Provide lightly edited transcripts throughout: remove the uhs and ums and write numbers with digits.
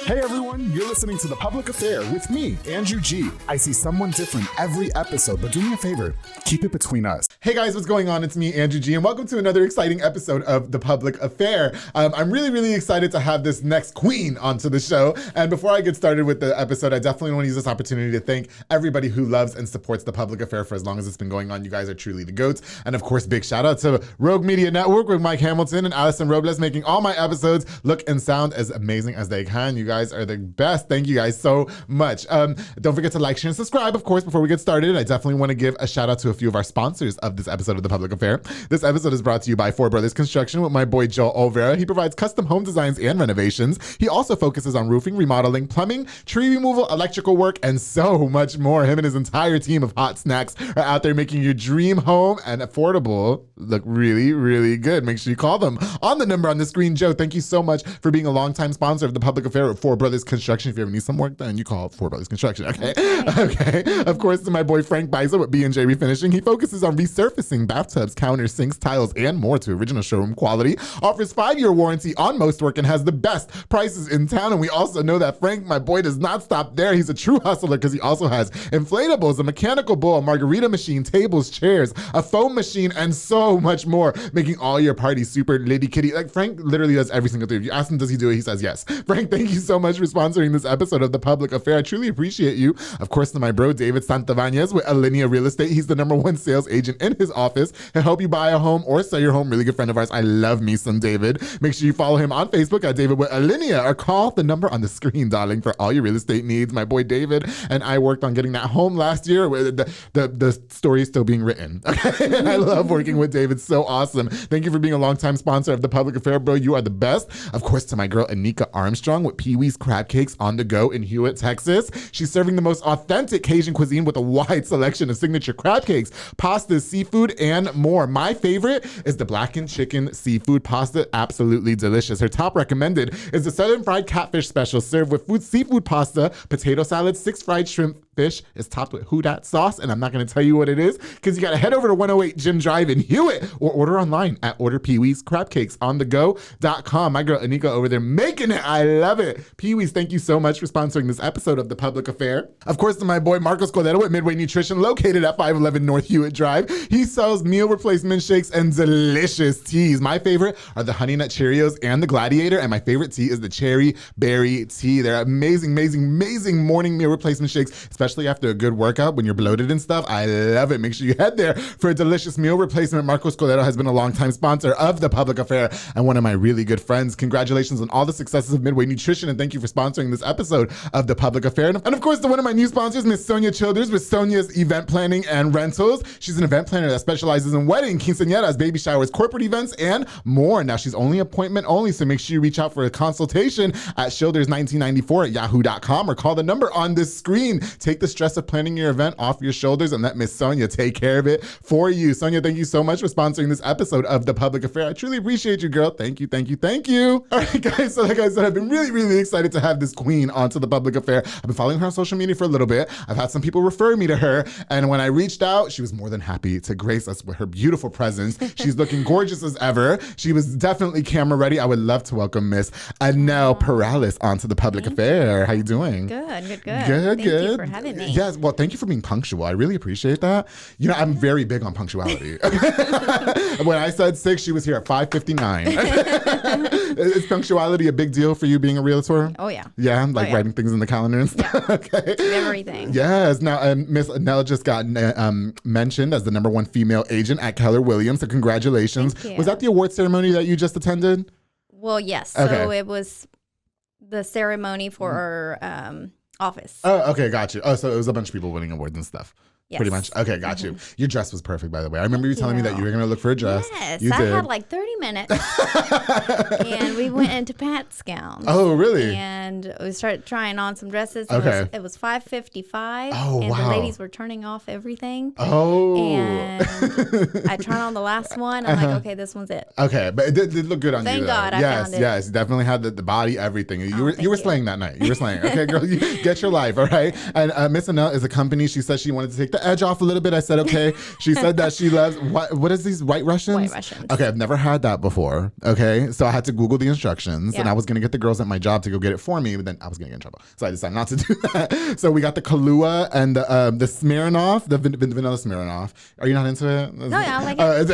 Hey everyone, you're listening to The Public Affair with me, Andrew G. I see someone different every episode, but do me a favor, keep it between us. Hey guys, what's going on? It's me, Andrew G, and welcome to another exciting episode of The Public Affair. I'm really excited to have this next queen onto the show. And before I get started with the episode, I definitely want to use this opportunity to thank everybody who loves and supports The Public Affair for as long as it's been going on. You guys are truly the GOATs. And of course, big shout out to Rogue Media Network with Mike Hamilton and Allison Robles making all my episodes look and sound as amazing as they can. You guys are the best. Thank you guys so much. Don't forget to like, share, and subscribe, of course, before we get started. I definitely want to give a shout out to a few of our sponsors of this episode of The Public Affair. This episode is brought to you by Four Brothers Construction with my boy Joel Olvera. He provides custom home designs and renovations. He also focuses on roofing, remodeling, plumbing, tree removal, electrical work, and so much more. Him and his entire team of hot snacks are out there making your dream home and affordable look really good. Make sure you call them on the number on the screen. Joe, thank you so much for being a longtime sponsor of The Public Affair with Four Brothers Construction. If you ever need some work done, you call Four Brothers Construction, okay? Okay. Of course, to my boy Frank Beisel with B&J Refinishing. He focuses on resurfacing bathtubs, counters, sinks, tiles, and more to original showroom quality. Offers 5-year warranty on most work and has the best prices in town. And we also know that Frank, my boy, does not stop there. He's a true hustler because he also has inflatables, a mechanical bull, a margarita machine, tables, chairs, a foam machine, and so much more, making all your parties super litty kitty. Like, Frank literally does every single thing. If you ask him, does he do it? He says yes. Frank, thank you so much for sponsoring this episode of The Public Affair. I truly appreciate you. Of course, to my bro, David Santavanez with Alinea Real Estate. He's the #1 sales agent in his office. He'll help you buy a home or sell your home. Really good friend of ours. I love me some David. Make sure you follow him on Facebook at David with Alinea or call the number on the screen, darling, for all your real estate needs. My boy David and I worked on getting that home last year. The story is still being written. Okay, and I love working with David. So awesome. Thank you for being a longtime sponsor of The Public Affair, bro. You are the best. Of course, to my girl Anika Armstrong with Pee-wee's Crab Cakes on the go in Hewitt, Texas. She's serving the most authentic Cajun cuisine with a wide selection of signature crab cakes, pastas, seafood, and more. My favorite is the blackened chicken seafood pasta. Absolutely delicious. Her top recommended is the Southern Fried Catfish Special, served with seafood pasta, potato salad, 6 fried shrimp fish is topped with Houdat sauce, and I'm not going to tell you what it is because you got to head over to 108 Jim Drive in Hewitt or order online at orderpeeweescrabcakesonthego.com. My girl Anika over there making it. I love it. Pee-wees, thank you so much for sponsoring this episode of The Public Affair. Of course, to my boy Marcos Cordero with Midway Nutrition, located at 511 North Hewitt Drive. He sells meal replacement shakes and delicious teas. My favorite are the Honey Nut Cheerios and the Gladiator, and my favorite tea is the Cherry Berry Tea. They're amazing morning meal replacement shakes, especially after a good workout when you're bloated and stuff. I love it. Make sure you head there for a delicious meal replacement. Marcos Cordero has been a longtime sponsor of The Public Affair and one of my really good friends. Congratulations on all the successes of Midway Nutrition, and thank you for sponsoring this episode of The Public Affair. And of course, to one of my new sponsors, Miss Sonia Childers with Sonia's Event Planning and Rentals. She's an event planner that specializes in wedding, quinceañeras, baby showers, corporate events, and more. Now, she's only appointment only, so make sure you reach out for a consultation at shoulders1994@yahoo.com or call the number on this screen. Take the stress of planning your event off your shoulders and let Miss Sonia take care of it for you. Sonia, thank you so much for sponsoring this episode of The Public Affair. I truly appreciate you, girl. Thank you. All right, guys, so like I said, I've been really excited to have this queen onto The Public Affair. I've been following her on social media for a little bit. I've had some people refer me to her, and when I reached out, she was more than happy to grace us with her beautiful presence. She's looking gorgeous as ever. She was definitely camera ready. I would love to welcome Miss Anel Perales onto The Public Affair. How you doing? Good. Good. Thank you for having me. Yes, well, thank you for being punctual. I really appreciate that. You know, I'm very big on punctuality. When I said 6, she was here at 5:59. Is punctuality a big deal for you being a realtor? Oh, yeah. Yeah, like writing things in the calendar and stuff? Yeah. Okay. Everything. Yes. Now, Miss Anel just got mentioned as the #1 female agent at Keller Williams, so congratulations. Thank you. Was that the award ceremony that you just attended? Well, yes. Okay. So it was the ceremony for our office. Oh, okay, got you. Oh, so it was a bunch of people winning awards and stuff. Yes. Pretty much. Okay, got you. Your dress was perfect, by the way. I remember you telling me that you were going to look for a dress. Yes, you I did. had like 30 minutes. And we went into Pat's gowns. Oh, really? And we started trying on some dresses. Okay. It was 5:55. Oh, and wow. the ladies were turning off everything. Oh. And I tried on the last one. I'm like, okay, this one's it. Okay, but it did look good on you. Thank though. God I found it. Yes, you definitely had the body, everything. You were thank you. slaying that night. You were slaying. Okay, girl, you get your life, all right? And Miss Anel is a company. She said she wanted to take the edge off a little bit. I said, okay. She said that she loves, what is these, White Russians? White Russians. Okay, I've never had that before. Okay, so I had to Google the instructions, and I was going to get the girls at my job to go get it for for me, but then I was going to get in trouble. So I decided not to do that. So we got the Kahlua and the Smirnoff, the vanilla Smirnoff. Are you not into it? No, yeah, I like it.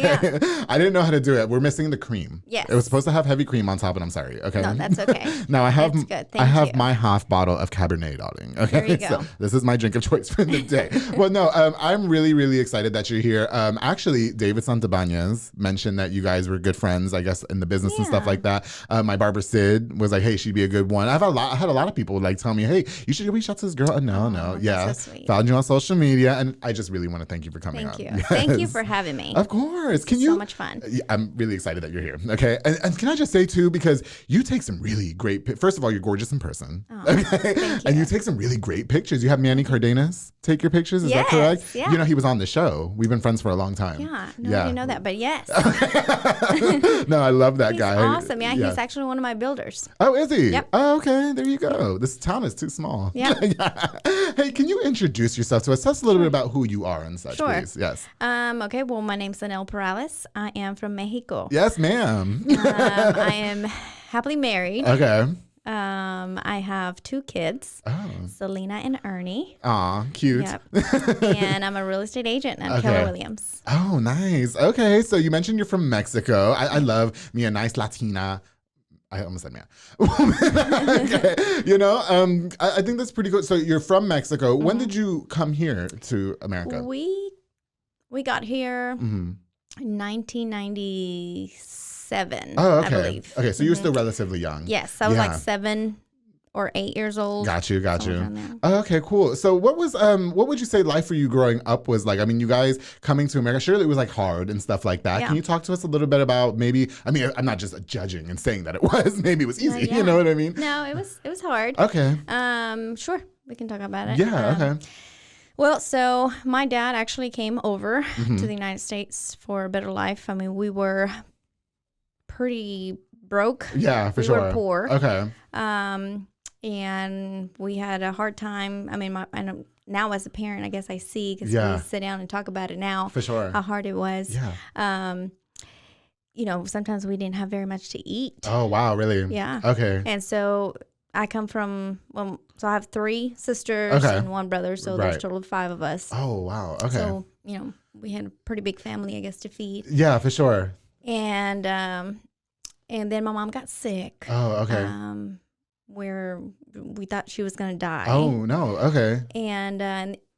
Yeah. I didn't know how to do it. We're missing the cream. Yes. It was supposed to have heavy cream on top, and I'm sorry. Okay. No, that's okay. Now I have Thank you. my half bottle of Cabernet, darling. Okay. There you go. So this is my drink of choice for the day. Well, no, I'm really, really excited that you're here. Actually, David Santabanez mentioned that you guys were good friends, I guess, in the business and stuff like that. My barber Sid was like, "Hey, she'd be a good one." I had a lot of people like tell me, "Hey, you should reach out to this girl." No, yeah. So sweet. Found you on social media, and I just really want to thank you for coming Thank on. you. Yes. Thank you for having me. Of course. Can you? So much fun. I'm really excited that you're here. Okay, and can I just say too, because you take some really great. First of all, you're gorgeous in person. Oh, okay, thank you. and you take some really great pictures. You have Manny Cardenas take your pictures. Is that Yes, correct? yeah. You know, he was on the show. We've been friends for a long time. Yeah, no, I didn't know that, but yes. No, I love that He's guy. awesome. Yeah, he's actually one of my builders. Oh, is he? Yep. Oh, okay. There you go. This town is too small. Yeah. Hey, can you introduce yourself to us? Tell us a little bit about who you are and such, Sure. please. Yes. Okay, well, my name's Anel Perales. I am from Mexico. Yes, ma'am. I am happily married. Okay. I have 2 kids, Oh. Selena and Ernie. Aw, cute. Yep. And I'm a real estate agent at Keller Williams. Oh, nice. Okay, so you mentioned you're from Mexico. I love me a nice Latina. I almost said man. Okay. You know, I think that's pretty good. So you're from Mexico. When did you come here to America? We got here Mm-hmm. in 1997, Oh, okay. I believe. Okay, so you're still relatively young. Yes, I was like Yeah. 7 or 8 years old. Got you. somewhere around there. Oh, okay, cool. So what would you say life for you growing up was like? I mean, you guys coming to America, surely it was like hard and stuff like that. Yeah. Can you talk to us a little bit about maybe, I mean, I'm not just judging and saying that it was, maybe it was easy, Yeah. you know what I mean? No, it was hard. Okay. Sure, we can talk about it. Yeah, okay. Well, so my dad actually came over Mm-hmm. to the United States for a better life. I mean, we were pretty broke. Yeah, for We sure. were poor. Okay. And we had a hard time. I mean, now as a parent, I guess I see because Yeah. we sit down and talk about it now. For sure. How hard it was. Yeah. You know, sometimes we didn't have very much to eat. Oh, wow, really? Yeah. Okay. And so I come from, so I have 3 sisters Okay. and 1 brother. So Right. there's a total of 5 of us. Oh, wow. Okay. So, you know, we had a pretty big family, I guess, to feed. Yeah, for sure. And then my mom got sick. Oh, okay. Where we thought she was going to die. Oh, no. Okay. And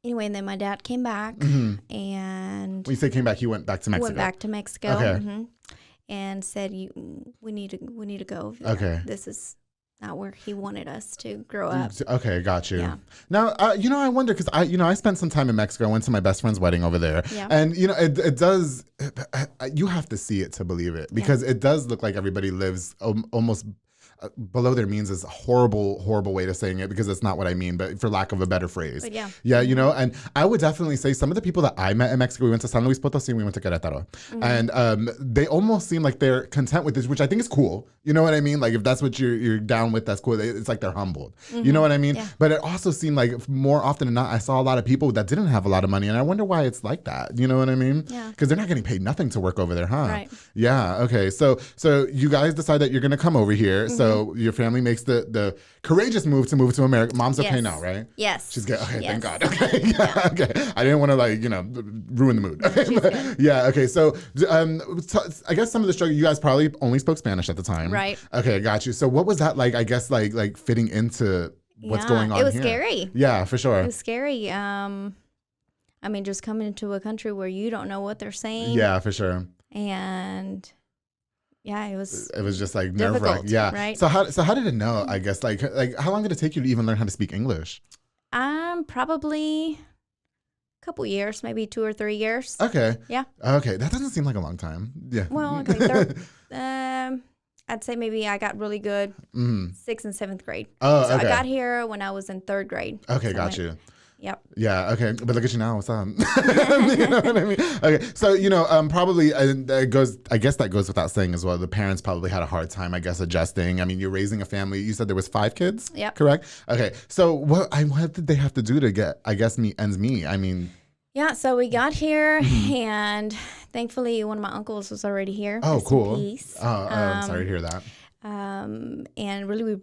anyway, and then my dad came back Mhm. and When you say came back, he went back to Mexico. went back to Mexico. Okay. And said, we need to go. Okay. This is not where he wanted us to grow up. Okay, got you. Yeah. Now, you know, I wonder because I spent some time in Mexico. I went to my best friend's wedding over there, Yeah. and you know, it does. You have to see it to believe it because it does look like everybody lives almost below their means is a horrible way to saying it because it's not what I mean, but for lack of a better phrase. But yeah. Yeah, you know, and I would definitely say some of the people that I met in Mexico, we went to San Luis Potosí, we went to Querétaro, and they almost seem like they're content with this, which I think is cool. You know what I mean? Like if that's what you're down with, that's cool. It's like they're humbled. You know what I mean? Yeah. But it also seemed like more often than not, I saw a lot of people that didn't have a lot of money, and I wonder why it's like that. You know what I mean? Yeah. Because they're not getting paid nothing to work over there, huh? Right. Yeah. Okay. So you guys decide that you're gonna come over here. So your family makes the courageous move to America. Mom's okay Yes. now, right? Yes. She's good. Okay, thank Yes. God. Okay, yeah, okay. I didn't want to ruin the mood. Okay, she's good. yeah. Okay. So, I guess some of the struggle. You guys probably only spoke Spanish at the time, Right. Okay, got you. So, what was that like? I guess like fitting into what's going on. It was here? scary. Yeah, for sure. It was scary. I mean, just coming into a country where you don't know what they're saying. Yeah, for sure. And yeah, it was just like nerve wracking. difficult, Yeah. right? So how did it know? I guess like how long did it take you to even learn how to speak English? probably a couple years, maybe 2 or 3 years. Okay. Yeah. Okay, that doesn't seem like a long time. Yeah. Well, okay. I'd say maybe I got really good 6th and 7th grade. Oh, So okay. I got here when I was in 3rd grade. Okay, So got you. Yep. Yeah, okay. But look at you now. What's up? You know what I mean? Okay. So, probably I guess that goes without saying as well. The parents probably had a hard time, I guess, adjusting. I mean, you're raising a family. You said there was 5 kids? Yep. Correct? Okay. So what did they have to do to get, I guess, ends meet? I mean. Yeah, so we got here and thankfully one of my uncles was already here. Oh, Rest in cool. peace. I'm sorry to hear that. And really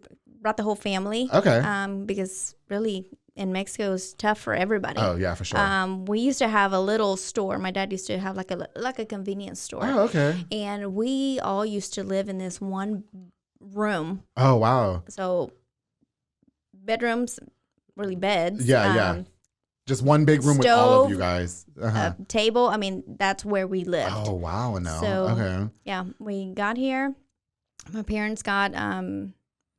brought the whole family. Okay. Because really in Mexico it's tough for everybody. Oh yeah, for sure. We used to have a little store. My dad used to have like a convenience store. Oh, okay. And we all used to live in this one room. Oh wow. So bedrooms, really beds. Yeah. Just one big room with all of you guys. Table. I mean, that's where we lived. Oh wow, no. So, okay. yeah, we got here. My parents got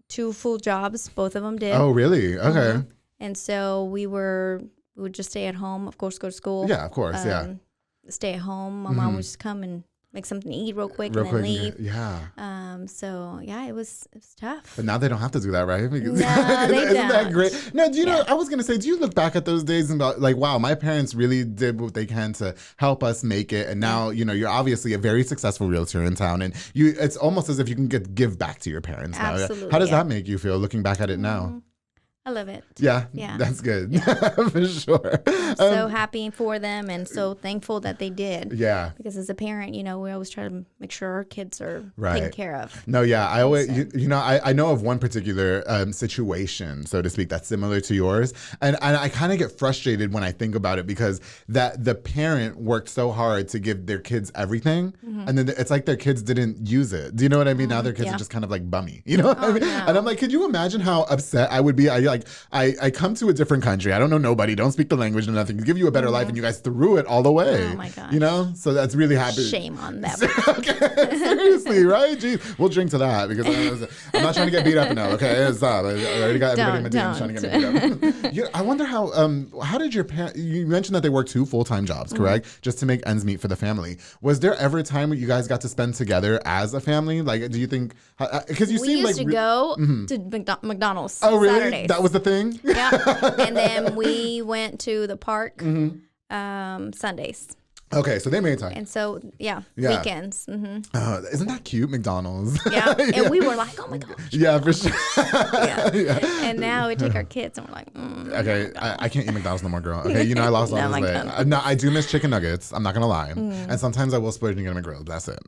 2 full jobs. Both of them did. Oh really? Okay. And so we would just stay at home. Of course, go to school. Yeah, of course. Yeah. Stay at home. My mom would just come and make something to eat real quick and then leave. Yeah. So yeah, it was tough. But now they don't have to do that, right? Because, No, they isn't that don't. great? No, do you know? I was gonna say, do you look back at those days and like, wow, my parents really did what they can to help us make it, and now you're obviously a very successful realtor in town, and it's almost as if you can give back to your parents now. Absolutely, How does that make you feel looking back at it now? I love it. Yeah, Yeah. that's good. For sure. I'm so happy for them and so thankful that they did. Yeah. Because as a parent, we always try to make sure our kids are Right. taken care of. No, yeah. I always, I know of one particular situation, so to speak, that's similar to yours. And I kind of get frustrated when I think about it because that the parent worked so hard to give their kids everything. And then it's like their kids didn't use it. Do you know what I mean? Now their kids are just kind of like bummy. You know what I mean? No. And I'm like, could you imagine how upset I would be? I come to a different country. I don't know nobody. Don't speak the language or nothing. Give you a better life, and you guys threw it all the way. Oh my gosh. So that's really happy. Shame on them. Okay, seriously, right? Jeez, we'll drink to that because I'm not trying to get beat up now. Okay, stop. I already got everybody in my DMs trying to get me beat up. I wonder how did your parents? You mentioned that they worked 2 full-time jobs, correct? Just to make ends meet for the family. Was there ever a time where you guys got to spend together as a family? Like, do you think? Because you We seem used like to go to McDonald's. Oh, really? Saturdays. That was the thing. Yeah. And then we went to the park Sundays. Okay, so they made time. And so, Yeah. weekends. Isn't that cute, McDonald's? Yeah. And we were like, oh my gosh. Yeah, for sure. Yeah. And now we take our kids and we're like, Okay, I can't eat McDonald's no more, girl. Okay, I lost all No, this weight. McDonald's. No, I do miss chicken nuggets. I'm not gonna lie, and sometimes I will splurge and get them grilled. That's it.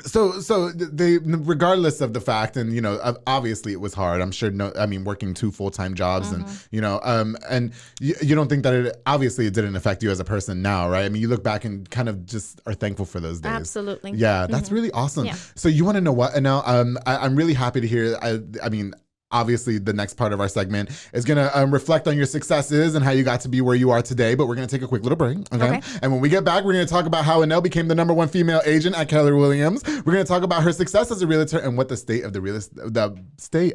So they, regardless of the fact, and obviously it was hard. I'm sure. Working 2 full-time jobs, and and you don't think that it didn't affect you as a person now, right? I mean, you look back and kind of just are thankful for those days. absolutely. Yeah, that's really awesome. Yeah. So you want to know what? And now I'm really happy to hear. Obviously, the next part of our segment is going to reflect on your successes and how you got to be where you are today. But we're going to take a quick little break. Okay. And when we get back, we're going to talk about how Anel became the #1 female agent at Keller Williams. We're going to talk about her success as a realtor and what the state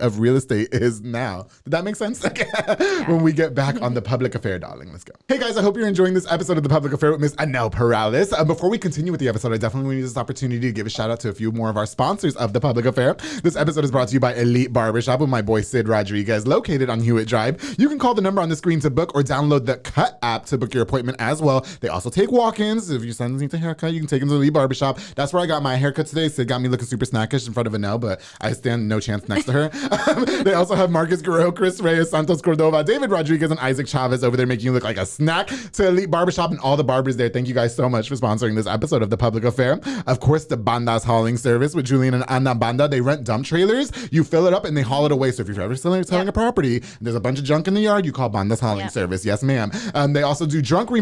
of real estate is now. Did that make sense? Okay. Yeah. When we get back on The Public Affair, darling. Let's go. Hey, guys, I hope you're enjoying this episode of The Public Affair with Miss Anel Perales. Before we continue with the episode, I definitely want to use this opportunity to give a shout out to a few more of our sponsors of The Public Affair. This episode is brought to you by Elite Barbershop with my boy Sid Rodriguez, located on Hewitt Drive. You can call the number on the screen to book or download the Cut app to book your appointment as well. They also take walk-ins. If your son needs a haircut, you can take him to the Elite Barbershop. That's where I got my haircut today. Sid got me looking super snackish in front of Anel, but I stand no chance next to her. They also have Marcus Guerrero, Chris Reyes, Santos Cordova, David Rodriguez, and Isaac Chavez over there making you look like a snack. To Elite Barbershop and all the barbers there, thank you guys so much for sponsoring this episode of The Public Affair. Of course, the Banda's hauling service with Julian and Anna Banda. They rent dump trailers. You fill it up and they haul it away. So if you're ever selling a property, there's a bunch of junk in the yard, you call Banda's hauling service. Yes, ma'am. They also do junk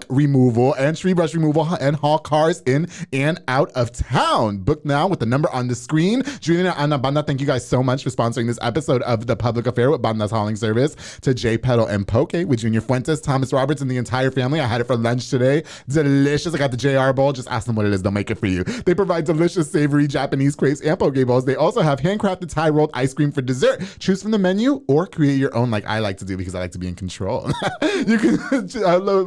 removal and tree brush removal and haul cars in and out of town. Book now with the number on the screen. Julian and Anna Banda, thank you guys so much for sponsoring this episode of The Public Affair with Banda's hauling service. To Jay Petal and Poke with Junior Fuentes, Thomas Roberts, and the entire family. I had it for lunch today. Delicious. I got the JR bowl. Just ask them what it is. They'll make it for you. They provide delicious, savory Japanese crepes and poke bowls. They also have handcrafted Thai rolled ice cream for dessert. Choose from the menu or create your own, like I like to do because I like to be in control. You can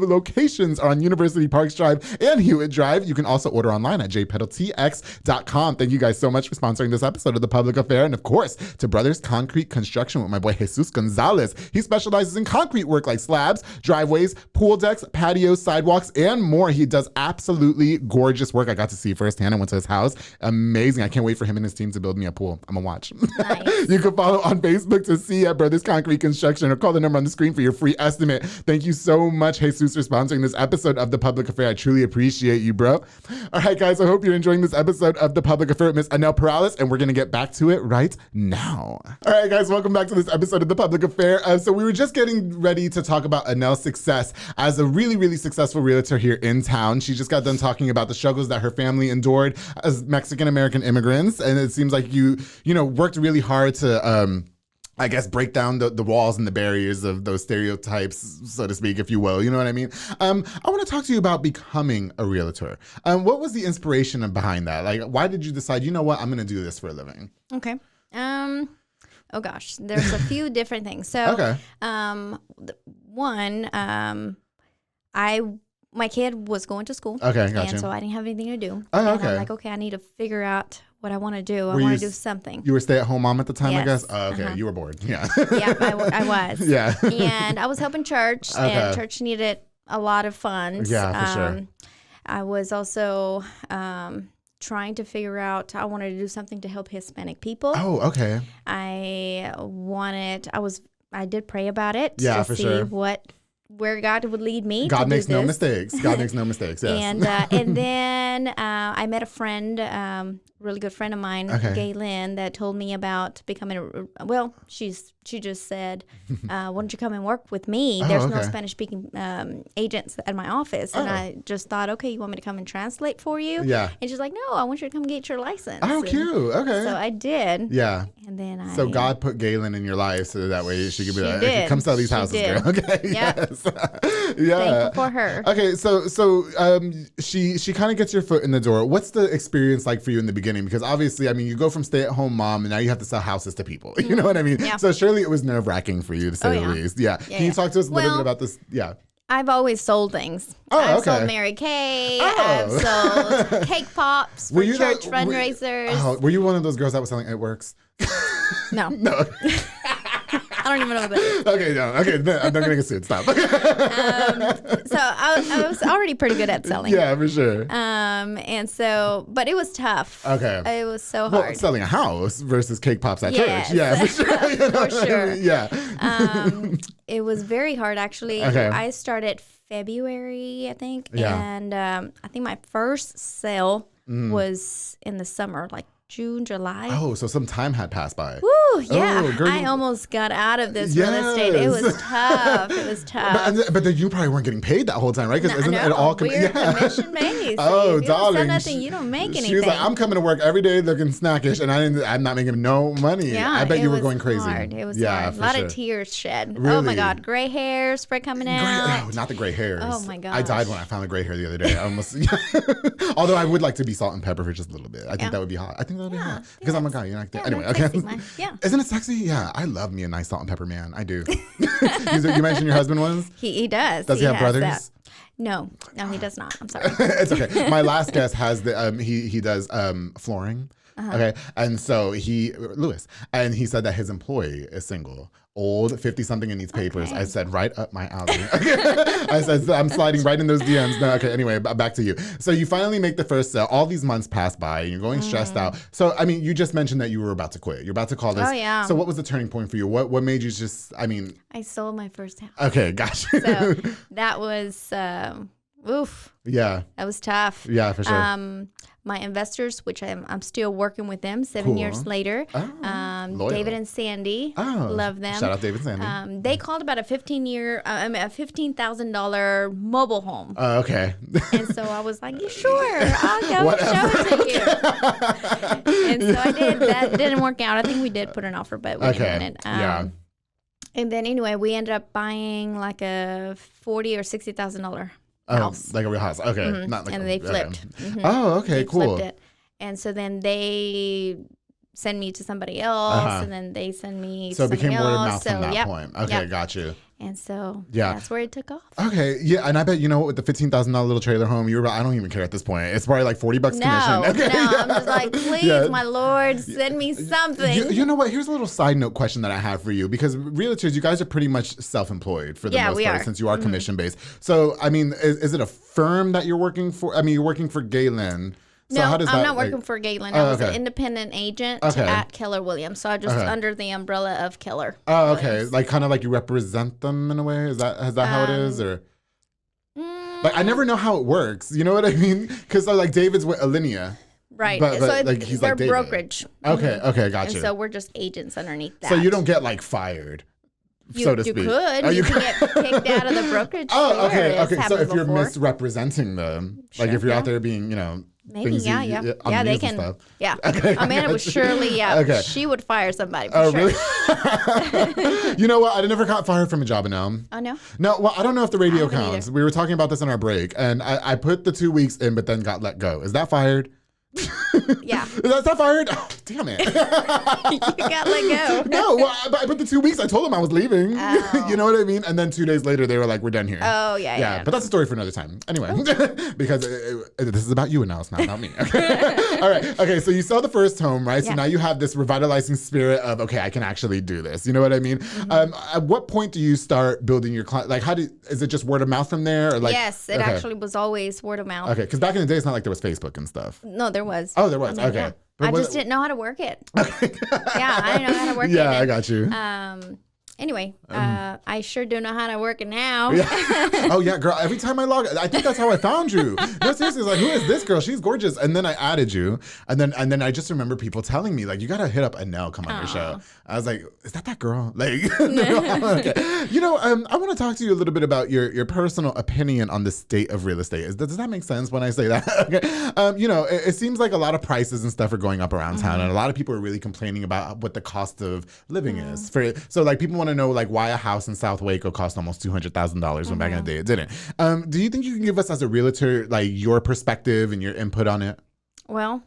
locations are on University Parks Drive and Hewitt Drive. You can also order online at jpetaltx.com. Thank you guys so much for sponsoring this episode of The Public Affair. And of course, to Brothers Concrete Construction with my boy Jesus Gonzalez. He specializes in concrete work like slabs, driveways, pool decks, patios, sidewalks, and more. He does absolutely gorgeous work. I got to see firsthand. I went to his house. Amazing. I can't wait for him and his team to build me a pool. I'm gonna watch. Nice. You can follow follow on Facebook to see at Brothers Concrete Construction, or call the number on the screen for your free estimate. Thank you so much, Jesus, for sponsoring this episode of The Public Affair. I truly appreciate you, bro. All right, guys, I hope you're enjoying this episode of The Public Affair with Miss Anel Perales, and we're going to get back to it right now. All right, guys, welcome back to this episode of The Public Affair. So we were just getting ready to talk about Anel's success as a really, really successful realtor here in town. She just got done talking about the struggles that her family endured as Mexican-American immigrants, and it seems like you worked really hard to, I guess, break down the walls and the barriers of those stereotypes, so to speak, if you will. You know what I mean? I want to talk to you about becoming a realtor. What was the inspiration behind that? Like, why did you decide, you know what, I'm going to do this for a living? Okay. Oh gosh, there's a few different things. So, Okay. One, my kid was going to school. Okay, gotcha. And so I didn't have anything to do. Oh, And okay. I'm like, okay, I need to figure out what I want to do. I Were want you to do something. You were a stay-at-home mom at the time, I Yes. guess? Oh, okay. Uh-huh. You were bored. Yeah. Yeah, I was. Yeah. And I was helping church, Okay. and church needed a lot of funds. Yeah, for sure. I was also trying to figure out, I wanted to do something to help Hispanic people. Oh, okay. I did pray about it Yeah, to for see sure. where God would lead me. God to makes do no this. mistakes. God makes no mistakes, yes. And then I met a friend, really good friend of mine, Okay. Gay Lynn, that told me about becoming she just said, why don't you come and work with me? Oh, There's no okay. Spanish speaking agents at my office. And Oh. I just thought, okay, you want me to come and translate for you? Yeah. And she's like, no, I want you to come get your license. Oh, And cute. Okay. So I did. Yeah. And then So God put Galen in your life so that way she could be She like, did. come sell these She houses, did. girl. Okay. Yep. Yes. Yeah. Thankful for her. Okay, so she kind of gets your foot in the door. What's the experience like for you in the beginning? Because obviously, I mean, you go from stay-at-home mom and now you have to sell houses to people. You know what I mean? Yeah. So surely it was nerve-wracking for you, to say Oh, the yeah. least. Yeah. Yeah, Can you yeah. talk to us a little Well, bit about this? Yeah. I've always sold things. Oh, I've okay. sold Mary Kay. Oh. I've sold cake pops for church the- fundraisers. were you one of those girls that was selling It Works? No, No. I don't even know what that is. Okay, no. Okay, no, I'm not going to get sued. Stop. So I was already pretty good at selling. Yeah, for sure. And so, but it was tough. Okay. It was so Well, hard. selling a house versus cake pops at Yes. church. Yeah, for sure. You know For what I sure. mean? Yeah. It was very hard, actually. Okay. I started February, I think. Yeah. And I think my first sale was in the summer, like June, July. Oh, so some time had passed by. Woo, yeah. Oh, girl, I you- almost got out of this real estate. It Yes. was tough. It was tough. But then you probably weren't getting paid that whole time, right? Because isn't it all we're commission based. Oh, if you darling. don't sell nothing, you don't make anything. She was like, I'm coming to work every day looking snackish, and I'm not making no money. yeah, I bet it you were was going crazy. Hard. It was yeah, hard. for A lot sure. of tears shed. Oh Really? my God, gray hair spread coming out. Oh, not the gray hairs. Oh, my I died gosh. when I found the gray hair the other day. I almost. Although I would like to be salt and pepper for just a little bit. I think Yeah. that would be hot. I think that would be Yeah, hot because I'm a guy. You know. Yeah, Anyway, that's okay. sexy, man. Yeah. Isn't it sexy? Yeah, I love me a nice salt and pepper man. I do. You mentioned your husband was. He does. Does he have has brothers? that. No, he does not. I'm sorry. It's okay. My last guest has the he does flooring. Uh-huh. Okay, and so Lewis, and he said that his employee is single, old, 50-something, and needs papers. Okay. I said, right up my alley. I said, I'm sliding right in those DMs. No, okay, anyway, back to you. So you finally make the first sale. All these months pass by, and you're going stressed out. So, I mean, you just mentioned that you were about to quit. You're about to call this. Oh, yeah. So what was the turning point for you? What made you just, I mean, I sold my first house. okay, gotcha. So that was, oof, Yeah, that was tough. yeah, for sure. My investors, which I'm still working with them 7 years Cool. later. Oh, loyal. David and Sandy, Oh, love them. Shout out David and Sandy. They called about a $15,000 mobile home. Okay. And so I was like, yeah, sure, I'll go show it to you. And so I did. That didn't work out. I think we did put an offer, but we Okay, didn't win it. yeah. And then anyway, we ended up buying like a $40,000 or $60,000 house. Like a real house. Okay. Not like And a- they okay. flipped. Oh, okay, They cool. flipped it. And so then they send me to somebody else, Uh-huh. and then they send me So to it became somebody word of else. mouth from that yep, point. Okay, yep. got you. And so Yeah. that's where it took off. Okay, yeah, and I bet you know what, with the $15,000 little trailer home, you were about, I don't even care at this point. It's probably like $40 commission. No, Okay, no, yeah. I'm just like, please, Yeah. my Lord, send me something. You know what? Here's a little side note question that I have for you, because realtors, you guys are pretty much self-employed for the Yeah, most we part, are. since you are commission-based. So, I mean, is it a firm that you're working for? I mean, you're working for Galen. So no, how does that, I'm not working for Galen. I was an independent agent at Keller Williams. So I just under the umbrella of Keller. Oh, okay. Williams. Like kind of like you represent them in a way. Is that how it is, or? Like I never know how it works. You know what I mean? Because like David's with Alinea. Right. But so like he's they're like David. brokerage. Okay. Okay. Gotcha. And so we're just agents underneath that. So you don't get like fired. So to speak. You could. Oh, you can get kicked out of the brokerage. Oh, okay. Sure. Okay. So if you're before. misrepresenting them, like if you're out there being, Maybe, things yeah, they can. Stuff. Yeah. Okay, Amanda would surely, Okay. she would fire somebody for sure. Really? You know what? I never got fired from a job, Anel. Oh, no? No, well, I don't know if the radio haven't counts. either. We were talking about this on our break, and I put the 2 weeks in, but then got let go. Is that fired? Yeah. Is that fired? Oh, damn it. You got let go. No, well, I put the 2 weeks. I told them I was leaving. Oh. You know what I mean? And then 2 days later, they were like, we're done here. Oh, yeah. But that's a story for another time. Anyway, because this is about you and now it's not about me. Okay? All right. Okay. So you sell the first home, right? So Yeah. now you have this revitalizing spirit of, okay, I can actually do this. You know what I mean? At what point do you start building your client? Like, is it just word of mouth from there? Or like, Yes, it actually was always word of mouth. Okay. Because back in the day, it's not like there was Facebook and stuff. No, there was. Oh, there was. I mean, Okay. yeah. But I what- just didn't know how to work it. Yeah, I didn't know how to work it. Yeah, I got you. Anyway, I sure do know how to work it now. Yeah. Oh yeah, girl. Every time I log, I think that's how I found you. No, seriously, it's like, who is this girl? She's gorgeous. And then I added you, and then I just remember people telling me like, you gotta hit up Anel, come on your show. I was like, is that girl? Like, okay. You know, I want to talk to you a little bit about your personal opinion on the state of real estate. Does that make sense when I say that? Okay. You know, it seems like a lot of prices and stuff are going up around town, and a lot of people are really complaining about what the cost of living is. So like people want to know like why a house in South Waco cost almost $200,000 when back in the day it didn't. Do you think you can give us as a realtor like your perspective and your input on it? Well,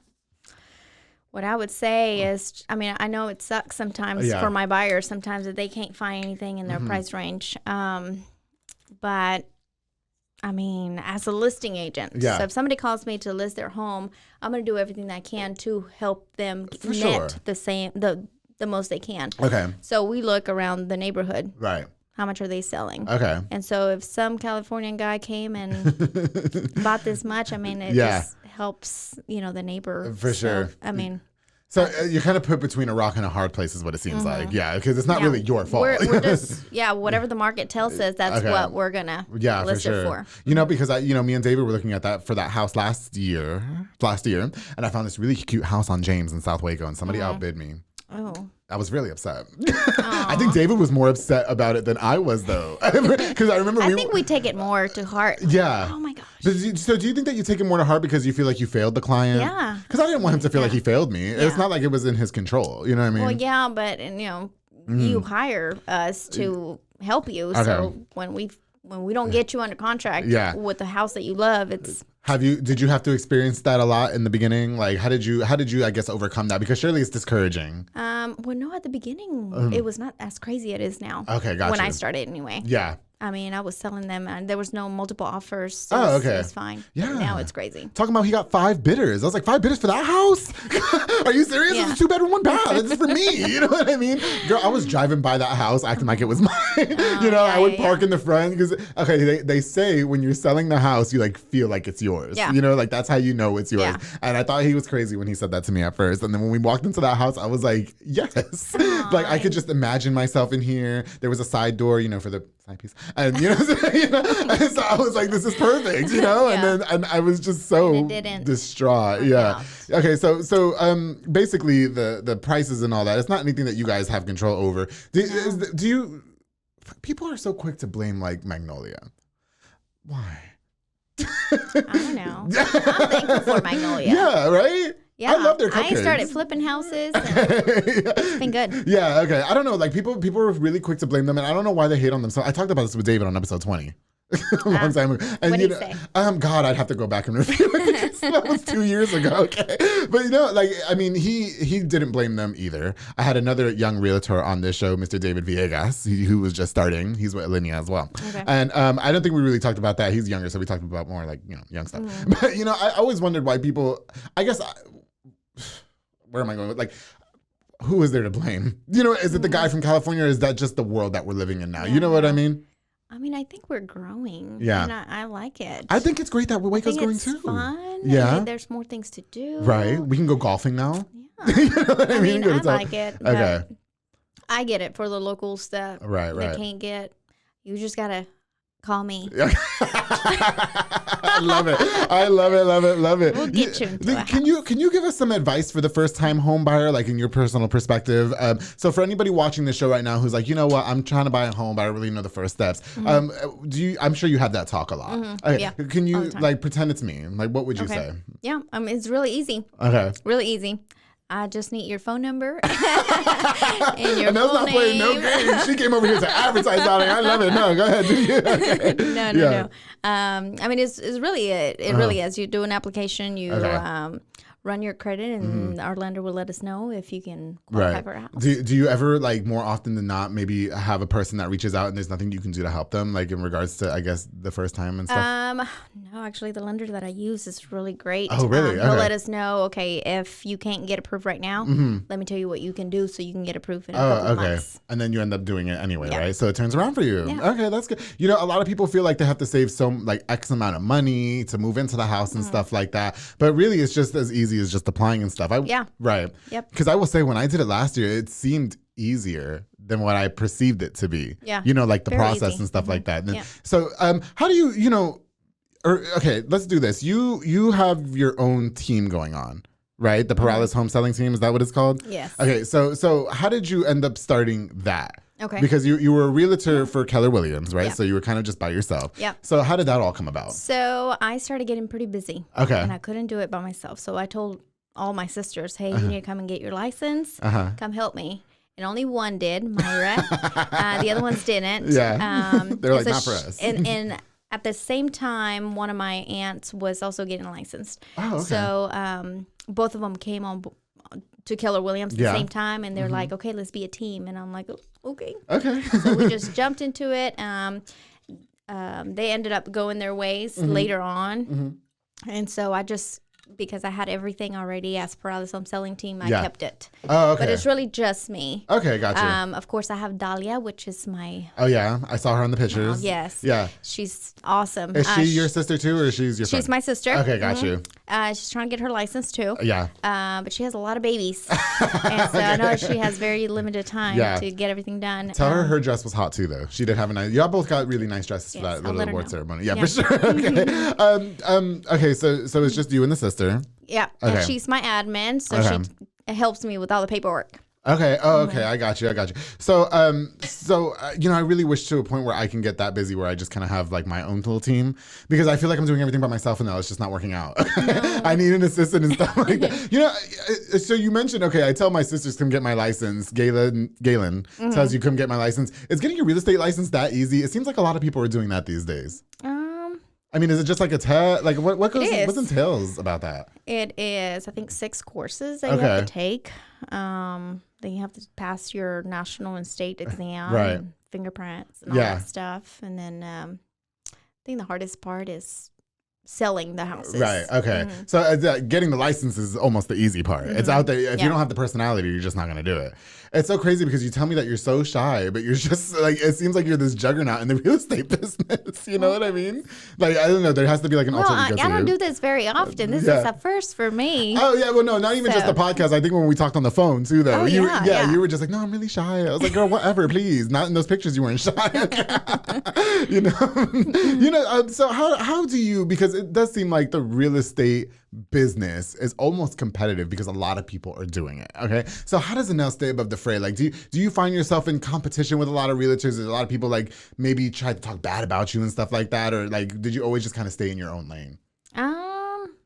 what I would say is, I mean, I know it sucks sometimes Yeah. for my buyers, sometimes that they can't find anything in their price range. But I mean, as a listing agent, Yeah. so if somebody calls me to list their home, I'm going to do everything that I can to help them For net sure. the most they can. Okay. So we look around the neighborhood. Right. How much are they selling? Okay. And so if some Californian guy came and bought this much, I mean, it Yeah. just helps, the neighbor. For sure. I mean, So you're kind of put between a rock and a hard place is what it seems like. Yeah, because it's not yeah, really your fault. We're just, whatever the market tells us, that's Okay. what we're going to Yeah, for list sure. it for. You know, because me and David were looking at that for that house last year, and I found this really cute house on James in South Waco, and somebody outbid me. Oh. I was really upset. I think David was more upset about it than I was, though. Because I remember I think we take it more to heart. Yeah. Oh my gosh. So do you think that you take it more to heart because you feel like you failed the client? Yeah. Because I didn't want him to feel like he failed me. It's not like it was in his control. You know what I mean? Well, yeah, but you hire us to help you. Okay. So when we don't get you under contract with the house that you love, it's Did you have to experience that a lot in the beginning? Like, how did you, I guess, overcome that? Because surely it's discouraging. well, no, at the beginning it was not as crazy as it is now. Okay, gotcha. When I started, anyway. Yeah. I mean, I was selling them, and there was no multiple offers. So Oh, okay. It's fine. Yeah. But now it's crazy. Talking about he got 5 bidders. I was like, 5 bidders for that house? Are you serious? Yeah. It's a 2-bedroom, 1 bath. It's for me. You know what I mean? Girl, I was driving by that house acting like it was mine. I would park in the front because, they say when you're selling the house, you like feel like it's yours. Yeah. Like that's how you know it's yours. Yeah. And I thought he was crazy when he said that to me at first. And then when we walked into that house, I was like, yes. Like I could just imagine myself in here. There was a side door, for the side piece. And and so I was like, this is perfect, and I was just so distraught. Yeah. out. Okay, so basically the prices and all that, it's not anything that you guys have control over. Do you people are so quick to blame like Magnolia. Why? I don't know. I'm thankful for Magnolia. Yeah, right? Yeah, I love their cupcakes. I started flipping houses. And it's been good. Yeah, okay. I don't know. Like people were really quick to blame them, and I don't know why they hate on them. So I talked about this with David on episode 20. A long time ago. And what did he say? God, I'd have to go back and review it because that was 2 years ago. Okay. But he didn't blame them either. I had another young realtor on this show, Mr. David Villegas, who was just starting. He's with Alinea as well. Okay. And I don't think we really talked about that. He's younger, so we talked about more like, young stuff. But, I always wondered why people, where am I going with, like, who is there to blame? Is it the guy from California or is that just the world that we're living in now? You know what I mean? I mean, I think we're growing. Yeah. And I like it. I think it's great that Waco's growing it's too. fun. Yeah. And there's more things to do. Right. We can go golfing now. Yeah. You know what I mean, I Go to- like it. But Okay. I get it for the locals that Right. can't get. You just got to call me. I love it. I love it. We'll get you into a Can you give us some advice for the first time home buyer, like in your personal perspective? So for anybody watching the show right now who's like, you know what, I'm trying to buy a home, but I don't really know the first steps. I'm sure you have that talk a lot. Okay. Yeah, Can you like pretend it's me? Like, what would you Okay. say? Yeah. It's really easy. Okay. Really easy. I just need your phone number and your And that's full not playing no name. games. She came over here to advertise on it. I love it. No, go ahead. Do you? Okay. No. I mean, it's really it really is. You do an application, you run your credit, and our lender will let us know if you can qualify for a house. Do you ever, like, more often than not, maybe have a person that reaches out and there's nothing you can do to help them, like in regards to, I guess, the first time and stuff? No, actually, the lender that I use is really great. Oh, really? He'll Okay. let us know, okay, if you can't get approved right now, let me tell you what you can do so you can get approved in a couple of months. And then you end up doing it anyway, Yeah. right? So it turns around for you. Yeah. Okay, that's good. You know, a lot of people feel like they have to save X amount of money to move into the house and stuff like that. But really, it's just as easy as just applying and stuff. Yeah. Right. Yep. Because I will say, when I did it last year, it seemed easier than what I perceived it to be. Yeah. You know, like the Very process easy. and stuff like that. And then, Yeah. So how do you know, okay, let's do this. You have your own team going on, right? The Perales Home Selling Team, is that what it's called? Yes. Okay, so how did you end up starting that? Okay. Because you were a realtor for Keller Williams, right? Yeah. So you were kind of just by yourself. Yeah. So how did that all come about? So I started getting pretty busy. Okay. And I couldn't do it by myself. So I told all my sisters, hey, you need to come and get your license. Come help me. And only one did, Myra. The other ones didn't. Yeah. They're like, so not for us. And at the same time, one of my aunts was also getting licensed. Oh, okay. So both of them came on to Keller Williams at the Yeah. same time. And they're like, okay, let's be a team. And I'm like, okay. Okay. So we just jumped into it. They ended up going their ways later on. And so I just, because I had everything already as Perales Home Selling Team, I Yeah. kept it. Oh, okay. But it's really just me. Okay, gotcha. Of course, I have Dahlia, which is my, Oh, yeah. I saw her on the pictures. yes. Yeah. She's awesome. Is she your sister too, or she's your friend? She's my sister. Okay, got you. She's trying to get her license too. Yeah. But she has a lot of babies. And so I know she has very limited time Yeah. to get everything done. Tell her dress was hot too, though. She did have a nice. Y'all both got really nice dresses for Yes, that I'll little let her award know. ceremony. Yeah, Yeah. for sure. Okay. Okay. So it's just you and the sister. Yeah. Okay. And she's my admin. So Okay. she helps me with all the paperwork. Okay. Oh, okay. I got you. So, you know, I really wish to a point where I can get that busy where I just kind of have like my own little team, because I feel like I'm doing everything by myself and now it's just not working out. I need an assistant and stuff like that. You know, so you mentioned, okay, I tell my sisters come get my license. Galen tells you come get my license. Is getting your real estate license that easy? It seems like a lot of people are doing that these days. I mean, is it just like a test? Like what goes? is. What entails about that? It is, I think, 6 courses that you have to take. Then you have to pass your national and state exam, Right. and fingerprints, and all Yeah. that stuff. And then I think the hardest part is selling the houses. Right. Okay. So getting the license is almost the easy part. It's out there. If you don't have the personality, you're just not going to do it. It's so crazy because you tell me that you're so shy, but you're just like, it seems like you're this juggernaut in the real estate business. You know what I mean? Like, I don't know. There has to be like an Well, alter I ego to don't you. do this very often. This Yeah. is a first for me. Oh yeah, well no, not even just the So- podcast. I think when we talked on the phone too, though. Oh, yeah. You were just like, no, I'm really shy. I was like, girl, whatever, please. Not in those pictures, you weren't shy. you know. So how do you? Because it does seem like the real estate business is almost competitive because a lot of people are doing it. Okay, so how does Anel stay above the fray? Like, do you find yourself in competition with a lot of realtors? There's a lot of people like maybe try to talk bad about you and stuff like that, or like, did you always just kind of stay in your own lane?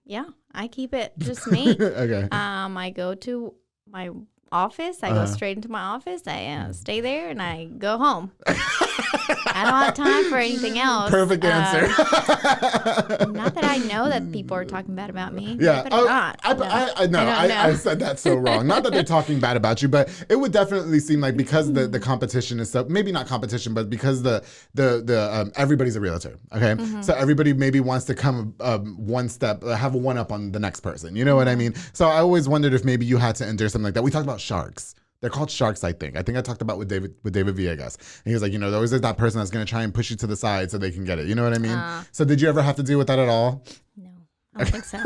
Yeah, I keep it just me. Okay. I go to my office. I go straight into my office. I stay there and I go home. I don't have time for anything else. Perfect answer. Not that I know that people are talking bad about me. Yeah. But not. I said that so wrong. Not that they're talking bad about you, but it would definitely seem like because the competition is so, maybe not competition, but because the everybody's a realtor. Okay. So everybody maybe wants to come one step, have a one up on the next person. You know what I mean? So I always wondered if maybe you had to endure something like that. We talked about sharks They're called sharks, I think. I think I talked about with David Villegas. And he was like, there always is that person that's going to try and push you to the side so they can get it. You know what I mean? So did you ever have to deal with that at all? No, I don't think so.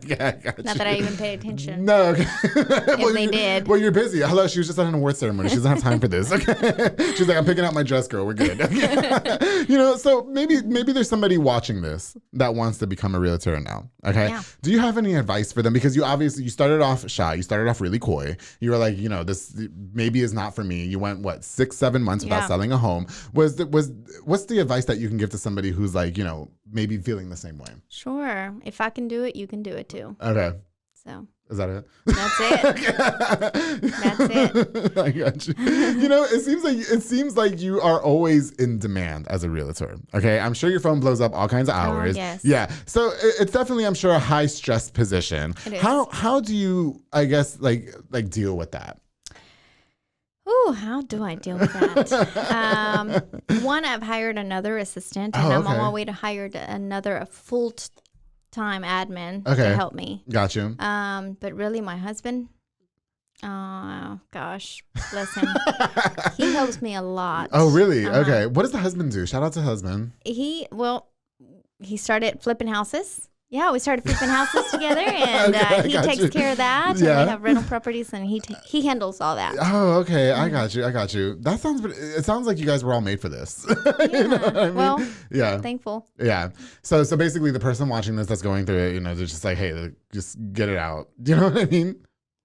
Yeah, I got Not you. that I even paid attention. No, okay. If they did. Well, you're busy. Hello, she was just at an award ceremony. She doesn't have time for this. Okay. She's like, I'm picking out my dress, girl. We're good. Okay. So maybe there's somebody watching this that wants to become a realtor now. Okay. Yeah. Do you have any advice for them? Because you started off shy. You started off really coy. You were like, this maybe is not for me. You went 6-7 months without selling a home. What's the advice that you can give to somebody who's like, maybe feeling the same way? Sure. If I can do it, you can do it too. Okay. So. Is that it? That's it. That's it. I got you. It seems like you are always in demand as a realtor. Okay, I'm sure your phone blows up all kinds of hours. Yes. Yeah. So it's definitely, I'm sure, a high stress position. It is. How do you, I guess, like deal with that? Ooh, how do I deal with that? One, I've hired another assistant, and I'm on my way to hire a full-time admin to help me. Got you. But really, my husband, oh gosh, bless him. He helps me a lot. Oh, really? Okay. What does the husband do? Shout out to husband. He started flipping houses. Yeah, we started flipping houses together, and he takes care of that. And we have rental properties, and he handles all that. Oh, okay. I got you. It sounds like you guys were all made for this. You know what I mean? Well, yeah. Thankful. Yeah. So basically, the person watching this that's going through it, they're just like, hey, just get it out. You know what I mean?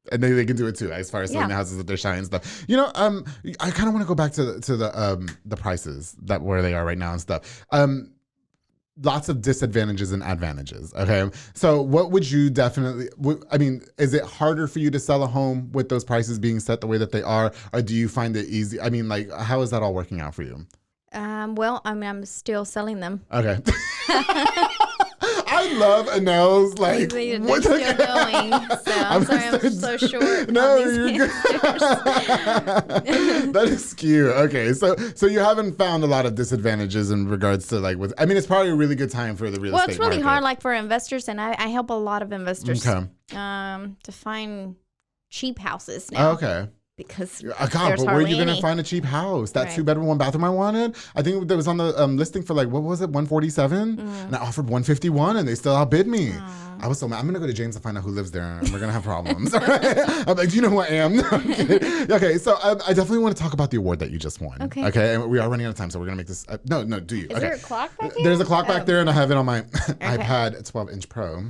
And they can do it too, as far as selling the houses that they're shying and stuff. I kind of want to go back to the prices where they are right now and stuff. Lots of disadvantages and advantages. Okay. So what would you is it harder for you to sell a home with those prices being set the way that they are? Or do you find it easy? How is that all working out for you? I'm still selling them. Okay. I love Anel's They're still going. So I'm sorry I'm so short. No, you're good. That is cute. Okay, so you haven't found a lot of disadvantages in regards to it's probably a really good time for the real estate Well, it's really market. hard for investors, and I help a lot of investors Okay. To find cheap houses now. Okay. Because God, there's but where are you hardly going to any. find a cheap house? That Right. 2-bedroom, 1-bathroom I wanted. I think that was on the listing for what was it, 147, and I offered 151, and they still outbid me. I was so mad. I'm gonna go to James to find out who lives there, and we're gonna have problems. I'm like, do you know who I am? No, I'm kidding. Okay, so I definitely want to talk about the award that you just won. Okay, and we are running out of time, so we're gonna make this. No, do you? Is there a clock back there? There's a clock back there, and I have it on my iPad 12-inch Pro.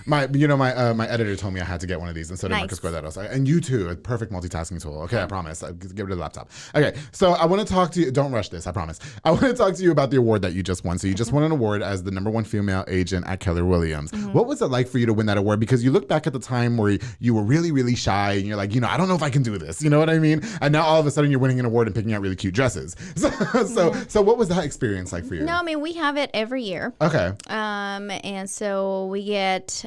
My editor told me I had to get one of these, and so did Marcus Guardados. And you too, a perfect multitasking tool. Okay, I promise. I'll get rid of the laptop. Okay, so I want to talk to you. Don't rush this, I promise. I want to talk to you about the award that you just won. So you just won an award as the #1 female agent at Keller Williams. What was it like for you to win that award? Because you look back at the time where you were really, really shy, and you're like, I don't know if I can do this. You know what I mean? And now all of a sudden you're winning an award and picking out really cute dresses. So what was that experience like for you? No, we have it every year. Okay. And so we get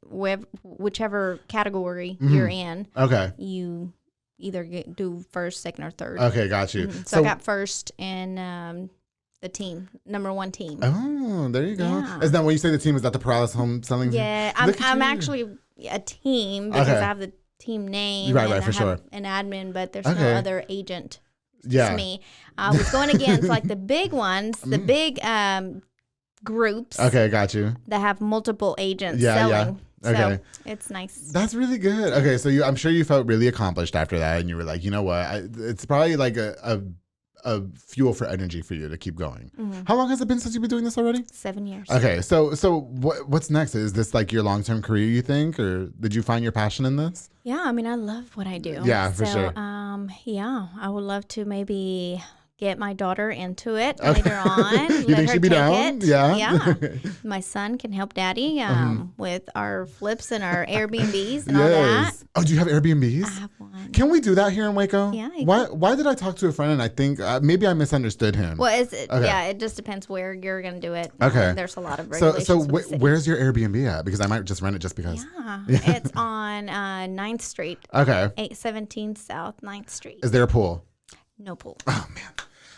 whichever category you're in. Okay. You either do first, second, or third. Okay, got you. So I got first in the team, #1 team. Oh, there you go. Yeah. Is that when you say the team, is that the Perales Home Selling Team? Yeah, I'm actually a team because I have the team name. Right, and for sure. an admin, but there's no other agent. Yeah. It's me. I was going against the big ones, the big groups. Okay, got you. That have multiple agents Yeah, selling. Okay. So it's nice. That's really good. Okay, so I'm sure you felt really accomplished after that, and you were like, you know what? It's probably like a fuel for energy for you to keep going. How long has it been since you've been doing this already? 7 years. Okay, so what's next? Is this your long-term career, you think, or did you find your passion in this? Yeah, I love what I do. Yeah, for sure. Yeah, I would love to maybe get my daughter into it later on. You think she'd be down? Yeah. Yeah. My son can help daddy with our flips and our Airbnbs and all that. Oh, do you have Airbnbs? I have one. Can we do that here in Waco? Yeah. Why did I talk to a friend and I think maybe I misunderstood him? Well, it just depends where you're going to do it. Okay. There's a lot of regulations. So with the city. where's your Airbnb at? Because I might just rent it just because. Yeah. It's on 9th Street. Okay. 817 South 9th Street. Is there a pool? No pool. Oh, man.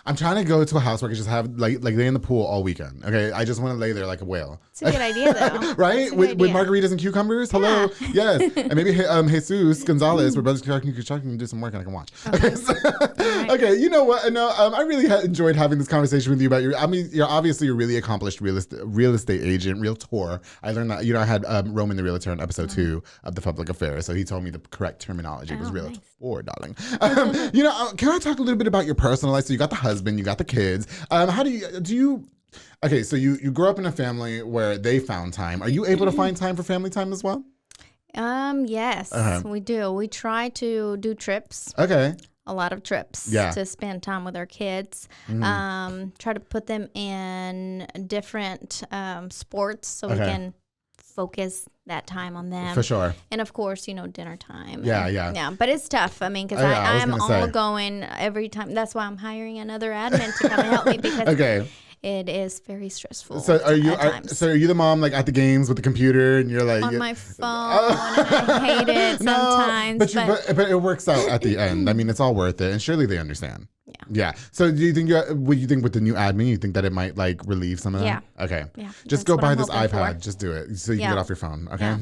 I'm trying to go to a house where I can just have like lay in the pool all weekend. Okay, I just want to lay there like a whale. It's a good idea, though. Right? With margaritas and cucumbers. Hello. Yes. And maybe Jesus Gonzalez, we're brothers can do some work and I can watch. Okay. Okay. You know what? No, I really enjoyed having this conversation with you about you're obviously a really accomplished real estate agent, realtor. I learned that. I had Roman the realtor in episode 2 of the Public Affair, so he told me the correct terminology. It was realtor, darling. Can I talk a little bit about your personal life? So you got the husband, you got the kids. How do you? Okay, so you grew up in a family where they found time. Are you able to find time for family time as well? Yes, we do. We try to do trips. Okay. A lot of trips to spend time with our kids. Try to put them in different sports so we can focus that time on them. For sure. And of course, dinner time. Yeah. But it's tough. I mean, because I'm all going every time. That's why I'm hiring another admin to come and help me because it is very stressful. So are you the mom like at the games with the computer and you're like on my phone and I hate it sometimes. But it works out at the end. I mean, it's all worth it, and surely they understand. Yeah. So do you think with the new admin, you think that it might like relieve some of that? Yeah. Okay. Yeah. Just go buy this iPad. Just do it so you can get off your phone. Okay.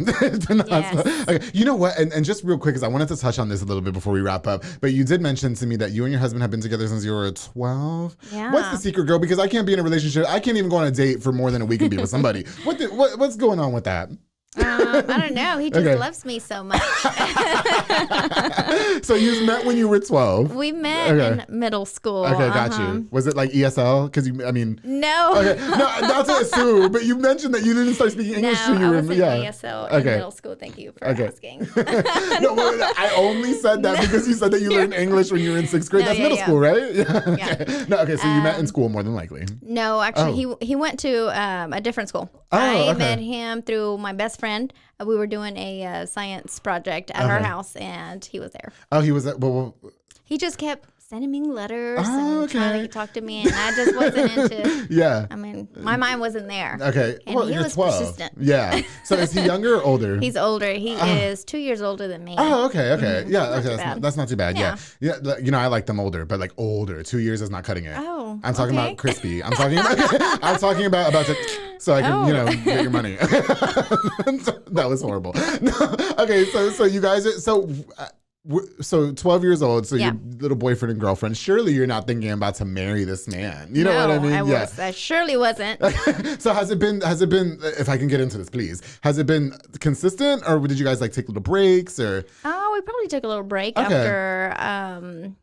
Yes. Okay. You know what? And just real quick, because I wanted to touch on this a little bit before we wrap up. But you did mention to me that you and your husband have been together since you were 12. Yeah. What's the secret, girl? Because I can't be in a relationship. I can't even go on a date for more than a week and be with somebody. What's going on with that? I don't know. He just loves me so much. So you met when you were 12. We met in middle school. Okay, got you. Was it like ESL? Because no. Okay, no, not to assume, but you mentioned that you didn't start speaking English till you were in ESL in middle school. Thank you for asking. No, I only said that because you said that you learned English when you were in 6th grade. That's middle school, right? Okay. No, okay. So you met in school more than likely. No, actually, he went to a different school. I met him through my best friend. We were doing a science project at our house, and he was there. Oh, he was there. He just kept sending me letters and trying to talk to me, and I just wasn't into. Yeah. I mean, my mind wasn't there. Okay. And he was 12. Persistent. Yeah. So is he younger or older? He's older. He is 2 years older than me. Oh, okay. Okay. Mm-hmm. Yeah. Okay. That's not too bad. Yeah. I like them older, but like older. 2 years is not cutting it. Oh. I'm talking about crispy. I'm talking about to. So I can, get your money. That was horrible. No, okay, so you guys are so 12 years old. So your little boyfriend and girlfriend. Surely you're not thinking about to marry this man. You know what I mean? I surely wasn't. So has it been? If I can get into this, please. Has it been consistent, or did you guys like take little breaks, or? Oh, we probably took a little break after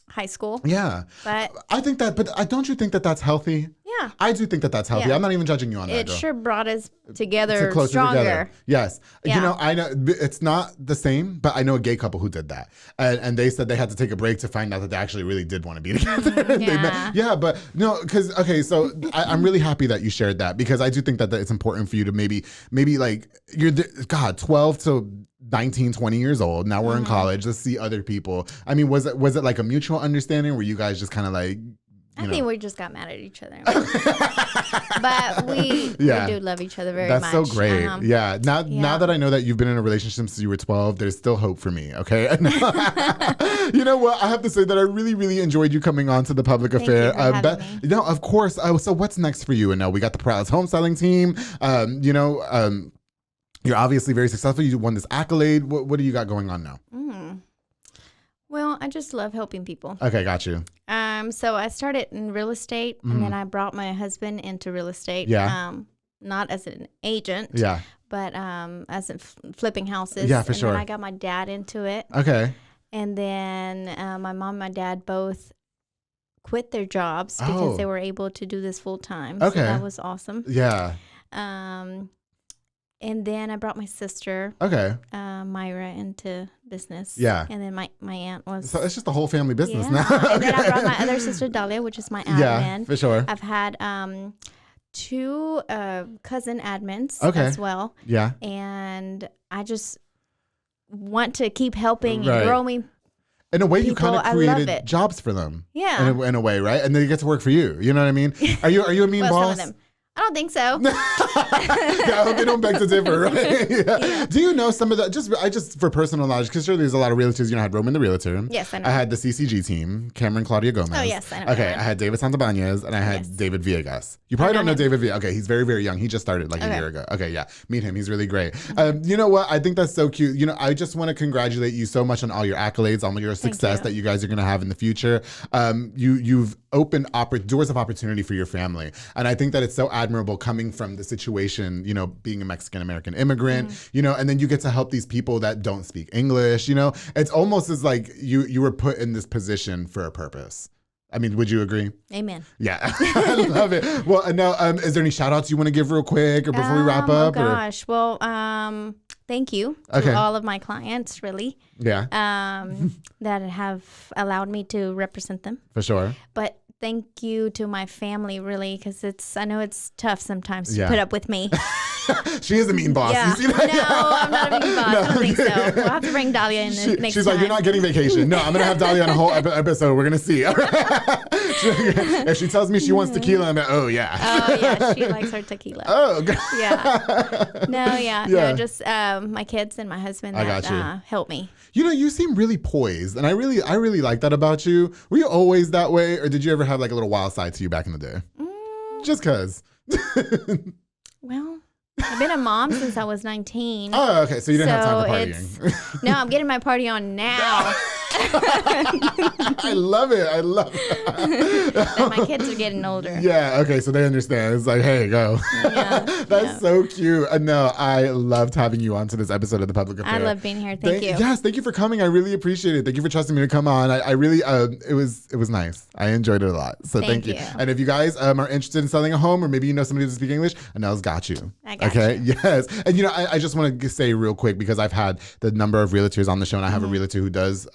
high school. Yeah, but I think that. But don't you think that that's healthy? Yeah. I do think that that's healthy. I'm not even judging you on that. It sure brought us together closer stronger. Together. Yes. Yeah. I know it's not the same, but I know a gay couple who did that. And they said they had to take a break to find out that they actually really did want to be together. But no, because, so I'm really happy that you shared that, because I do think that it's important for you to maybe like, 12 to 19, 20 years old. Now we're in college. Let's see other people. I mean, was it like a mutual understanding where you guys just kind of like, I think we just got mad at each other. But we do love each other very much. That's so great. Now that I know that you've been in a relationship since you were 12, there's still hope for me, okay? You know what? I have to say that I really, really enjoyed you coming on to the Public Affair. Thank you for having me. No, of course. So what's next for you, Anel? We got the Perales Home Selling Team. You're obviously very successful. You won this accolade. What do you got going on now? Well, I just love helping people. Okay, got you. So I started in real estate, and then I brought my husband into real estate. Yeah. Not as an agent. Yeah. But as in flipping houses. Yeah, for sure. And then I got my dad into it. Okay. And then my mom and my dad both quit their jobs because they were able to do this full time. Okay. So that was awesome. Yeah. And then I brought my sister, Myra, into business. Yeah. And then my aunt was. So it's just a whole family business now. And then I brought my other sister, Dahlia, which is my admin. Yeah, for sure. I've had 2 cousin admins as well. Yeah. And I just want to keep helping and growing. In a way, you kind of created it. Jobs for them. Yeah. In a way, right? And they get to work for you. You know what I mean? Are you a mean boss? Some of them. don't think so. Yeah, I hope they don't beg to differ, right? Yeah. Do you know some of the, just for personal knowledge, because sure there's a lot of realtors, I had Roman the realtor. Yes, I know. I had the CCG team, Cameron Claudia Gomez. Oh, yes, I know. Okay, I had David Santabanez, and I had David Villegas. You probably don't know David Villegas. Okay, he's very, very young. He just started like a year ago. Okay, yeah. Meet him. He's really great. You know what? I think that's so cute. I just want to congratulate you so much on all your accolades, on your success that you guys are going to have in the future. You've opened doors of opportunity for your family. And I think that it's so admirable coming from the situation, being a Mexican-American immigrant, and then you get to help these people that don't speak English, It's almost as like you were put in this position for a purpose. I mean, would you agree? Amen. Yeah, I love it. Well, now, is there any shout outs you want to give real quick or before we wrap up? Oh, gosh. Well, thank you to all of my clients, really. Yeah. That have allowed me to represent them. For sure. But thank you to my family, really, because I know it's tough sometimes to put up with me. She is a mean boss. Yeah. You see that? No, I'm not a mean boss. I don't think so. We'll have to bring Dahlia in next time. She's like, you're not getting vacation. No, I'm going to have Dahlia on a whole episode. We're going to see. If she tells me she wants tequila, I'm like, oh, yeah. Oh, yeah. She likes her tequila. Oh, God. Yeah. No, just my kids and my husband that help me. You seem really poised, and I really like that about you. Were you always that way, or did you ever have like a little wild side to you back in the day? Just because. Well, I've been a mom since I was 19. Oh, okay. So you didn't have time for partying. No, I'm getting my party on now. I love it. I love it. And my kids are getting older. Yeah. Okay. So they understand. It's like, hey, go. Yeah, That's so cute. No, I loved having you on to this episode of The Public Affair. I love being here. Thank you. Yes. Thank you for coming. I really appreciate it. Thank you for trusting me to come on. I really, it was nice. I enjoyed it a lot. So thank you. And if you guys are interested in selling a home, or maybe you know somebody that speaks English, Anel's got you. I got you. Yes. And I just want to say real quick, because I've had the number of realtors on the show, and I have a realtor who does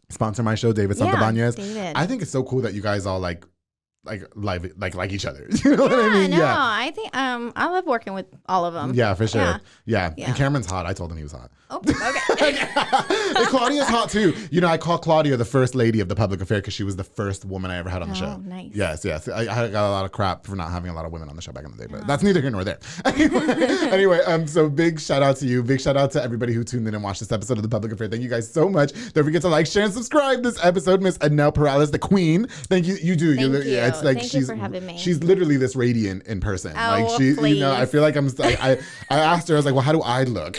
sponsor my show, David Santabanez. David. I think it's so cool that you guys all like each other. You know what I mean? No, I think I love working with all of them. Yeah, for sure. Yeah. And Cameron's hot. I told him he was hot. Oh, okay. And Claudia's hot too. I call Claudia the first lady of The Public Affair because she was the first woman I ever had on the show. Nice. Yes. I got a lot of crap for not having a lot of women on the show back in the day, but that's neither here nor there. Anyway, so big shout out to you. Big shout out to everybody who tuned in and watched this episode of The Public Affair. Thank you guys so much. Don't forget to like, share, and subscribe this episode. Miss Anel Perales, the queen. Thank you. You do. Thank you. Yeah, it's like Thank you for having me. She's literally this radiant in person. Oh, like she, please. I feel like I asked her, I was like, well, how do I look?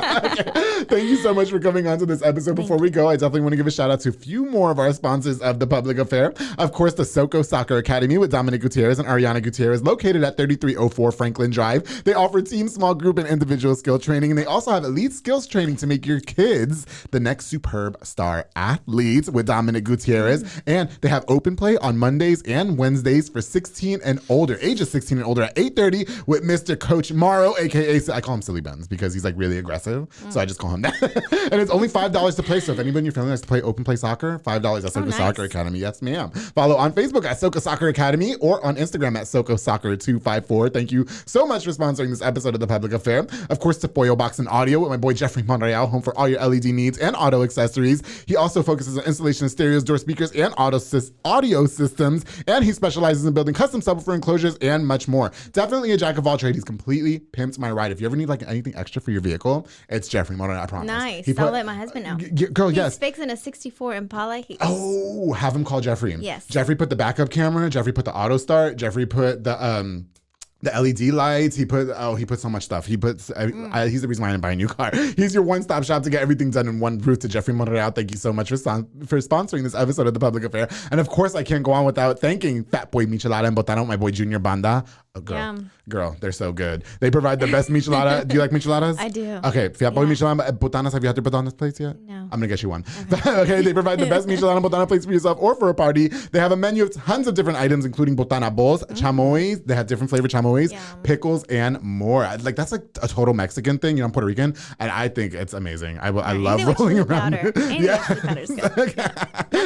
Thank you so much for coming on to this episode. Before we go, I definitely want to give a shout out to a few more of our sponsors of The Public Affair. Of course, the SoCo Soccer Academy with Dominic Gutierrez and Ariana Gutierrez, located at 3304 Franklin Drive. They offer team, small group, and individual skill training, and they also have elite skills training to make your kids the next superb star athletes with Dominic Gutierrez. And they have open play on Mondays and Wednesdays for 16 and older, ages 16 and older, at 8:30 with Mr. Coach Morrow, aka I call him Silly Buns because he's like really aggressive, so I just call him that. And it's only $5 to play. So if anybody in your family likes to play open play soccer, $5 at SoCo Soccer Academy. Yes, ma'am. Follow on Facebook at SoCo Soccer Academy or on Instagram at SoCo Soccer 254. Thank you so much for sponsoring this episode of The Public Affair. Of course, to Foil Box and Audio with my boy Jeffrey Monreal, home for all your LED needs and auto accessories. He also focuses on installation of stereos, door speakers, and audio systems. And he specializes in building custom subwoofer enclosures and much more. Definitely a jack of all trades. He's completely pimped my ride. If you ever need like anything extra for your vehicle, it's Jeffrey Monreal, I promise. Nice. I'll let my husband know. Girl, yes. He's fixing a 64 Impala. Have him call Jeffrey. Yes. Jeffrey put the backup camera. Jeffrey put the auto start. Jeffrey put the LED lights. He put so much stuff. He's the reason why I didn't buy a new car. He's your one-stop shop to get everything done in one roof. To Jeffrey Monreal, thank you so much for sponsoring this episode of The Public Affair. And of course, I can't go on without thanking Fat Boy Michelada and Botana, my boy Junior Banda. Oh, girl, they're so good. They provide the best michelada. Do you like micheladas? I do. Okay, Fat Boy Michelada, Botanas, have you had their Botanas plates yet? No. I'm gonna get you one. Okay, they provide the best michelada and Botana plates for yourself or for a party. They have a menu of tons of different items, including Botana bowls, chamoy. They have different flavored chamoy chamoys, pickles, and more. Like that's like a total Mexican thing. You know, I'm Puerto Rican, and I think it's amazing. I love rolling around.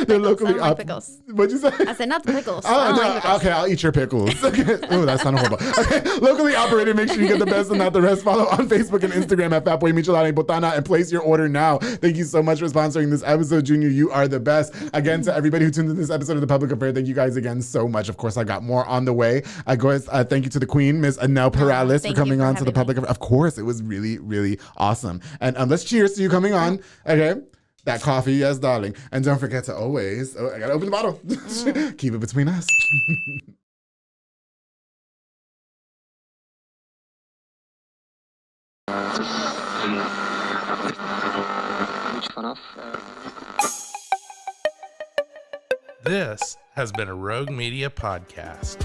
They're locally pickles. What'd you say? I said not the pickles. Oh, no. Pickles. Okay, I'll eat your pickles. Okay. Oh, that sounded horrible. Okay, locally operated. Make sure you get the best and not the rest. Follow on Facebook and Instagram at Fatboy Michelada and Botana and place your order now. Thank you so much for sponsoring this episode, Junior. You are the best. Again, to everybody who tuned in this episode of The Public Affair, thank you guys again so much. Of course, I got more on the way. Of course, thank you to the Queen, Miss Anel Perales, for coming on to The Public Affair. Of course, it was really, really awesome. And let's cheers to you coming on. Okay. That coffee, yes, darling. And don't forget to always, I gotta open the bottle. Keep it between us. This has been a Rogue Media podcast.